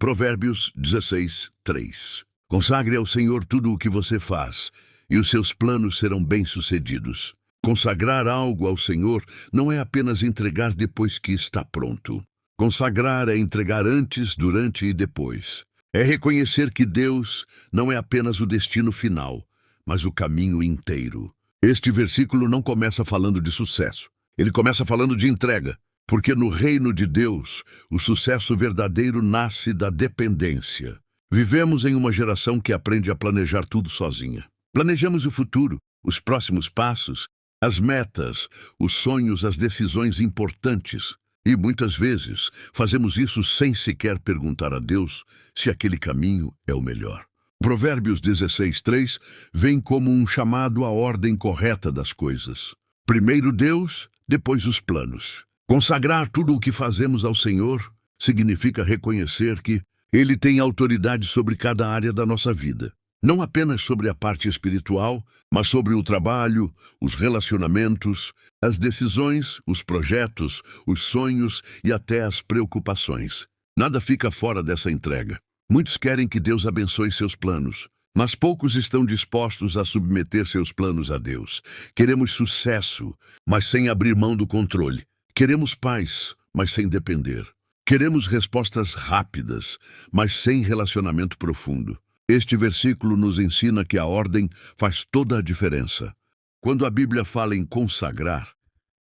Provérbios 16, 3. Consagre ao Senhor tudo o que você faz, e os seus planos serão bem-sucedidos. Consagrar algo ao Senhor não é apenas entregar depois que está pronto. Consagrar é entregar antes, durante e depois. É reconhecer que Deus não é apenas o destino final, mas o caminho inteiro. Este versículo não começa falando de sucesso. Ele começa falando de entrega, porque no reino de Deus, o sucesso verdadeiro nasce da dependência. Vivemos em uma geração que aprende a planejar tudo sozinha. Planejamos o futuro, os próximos passos, as metas, os sonhos, as decisões importantes. E muitas vezes fazemos isso sem sequer perguntar a Deus se aquele caminho é o melhor. Provérbios 16:3 vem como um chamado à ordem correta das coisas. Primeiro Deus, depois os planos. Consagrar tudo o que fazemos ao Senhor significa reconhecer que Ele tem autoridade sobre cada área da nossa vida. Não apenas sobre a parte espiritual, mas sobre o trabalho, os relacionamentos, as decisões, os projetos, os sonhos e até as preocupações. Nada fica fora dessa entrega. Muitos querem que Deus abençoe seus planos, mas poucos estão dispostos a submeter seus planos a Deus. Queremos sucesso, mas sem abrir mão do controle. Queremos paz, mas sem depender. Queremos respostas rápidas, mas sem relacionamento profundo. Este versículo nos ensina que a ordem faz toda a diferença. Quando a Bíblia fala em consagrar,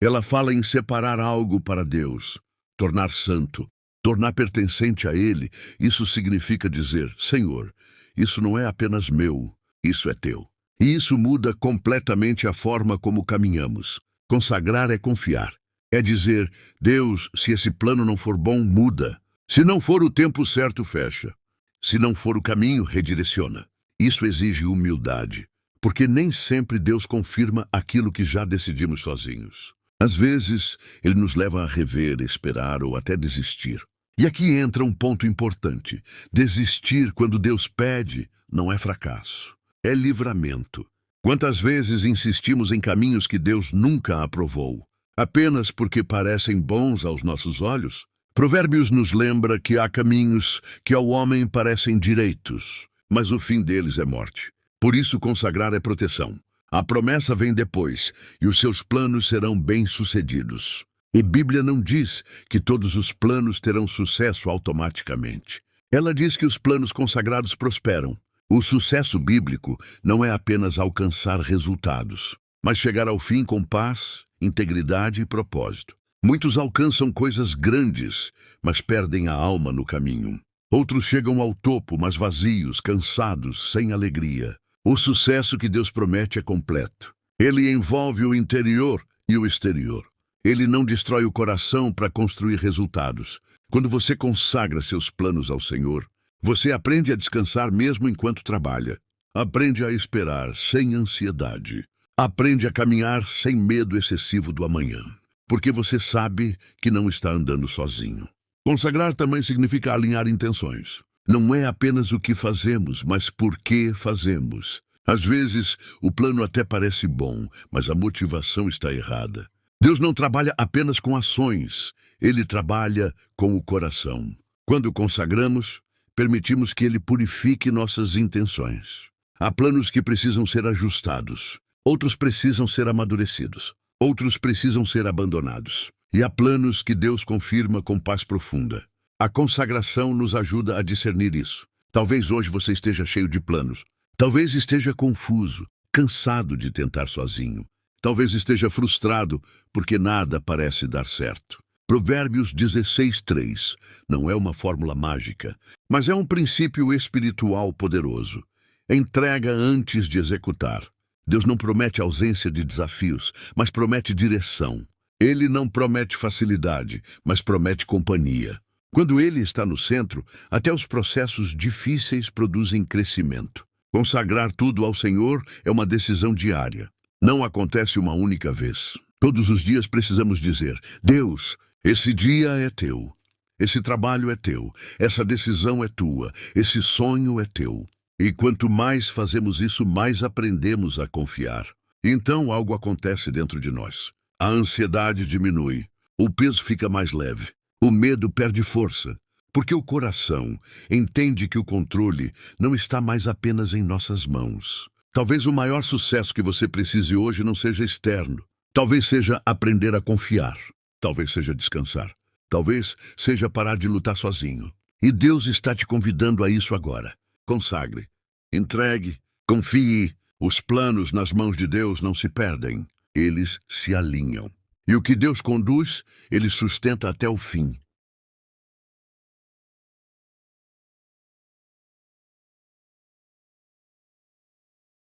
ela fala em separar algo para Deus, tornar santo, tornar pertencente a Ele. Isso significa dizer: Senhor, isso não é apenas meu, isso é teu. E isso muda completamente a forma como caminhamos. Consagrar é confiar. É dizer: Deus, se esse plano não for bom, muda. Se não for o tempo certo, fecha. Se não for o caminho, redireciona. Isso exige humildade, porque nem sempre Deus confirma aquilo que já decidimos sozinhos. Às vezes, Ele nos leva a rever, esperar ou até desistir. E aqui entra um ponto importante. Desistir quando Deus pede não é fracasso, é livramento. Quantas vezes insistimos em caminhos que Deus nunca aprovou, apenas porque parecem bons aos nossos olhos? Provérbios nos lembra que há caminhos que ao homem parecem direitos, mas o fim deles é morte. Por isso consagrar é proteção. A promessa vem depois, e os seus planos serão bem-sucedidos. E Bíblia não diz que todos os planos terão sucesso automaticamente. Ela diz que os planos consagrados prosperam. O sucesso bíblico não é apenas alcançar resultados, mas chegar ao fim com paz, integridade e propósito. Muitos alcançam coisas grandes, mas perdem a alma no caminho. Outros chegam ao topo, mas vazios, cansados, sem alegria. O sucesso que Deus promete é completo. Ele envolve o interior e o exterior. Ele não destrói o coração para construir resultados. Quando você consagra seus planos ao Senhor, você aprende a descansar mesmo enquanto trabalha. Aprende a esperar sem ansiedade. Aprende a caminhar sem medo excessivo do amanhã, porque você sabe que não está andando sozinho. Consagrar também significa alinhar intenções. Não é apenas o que fazemos, mas por que fazemos. Às vezes, o plano até parece bom, mas a motivação está errada. Deus não trabalha apenas com ações, Ele trabalha com o coração. Quando consagramos, permitimos que Ele purifique nossas intenções. Há planos que precisam ser ajustados, outros precisam ser amadurecidos. Outros precisam ser abandonados. E há planos que Deus confirma com paz profunda. A consagração nos ajuda a discernir isso. Talvez hoje você esteja cheio de planos. Talvez esteja confuso, cansado de tentar sozinho. Talvez esteja frustrado porque nada parece dar certo. Provérbios 16:3 não é uma fórmula mágica, mas é um princípio espiritual poderoso. Entrega antes de executar. Deus não promete ausência de desafios, mas promete direção. Ele não promete facilidade, mas promete companhia. Quando Ele está no centro, até os processos difíceis produzem crescimento. Consagrar tudo ao Senhor é uma decisão diária. Não acontece uma única vez. Todos os dias precisamos dizer: Deus, esse dia é teu. Esse trabalho é teu. Essa decisão é tua. Esse sonho é teu. E quanto mais fazemos isso, mais aprendemos a confiar. Então algo acontece dentro de nós. A ansiedade diminui. O peso fica mais leve. O medo perde força. Porque o coração entende que o controle não está mais apenas em nossas mãos. Talvez o maior sucesso que você precise hoje não seja externo. Talvez seja aprender a confiar. Talvez seja descansar. Talvez seja parar de lutar sozinho. E Deus está te convidando a isso agora. Consagre, entregue, confie. Os planos nas mãos de Deus não se perdem. Eles se alinham. E o que Deus conduz, Ele sustenta até o fim.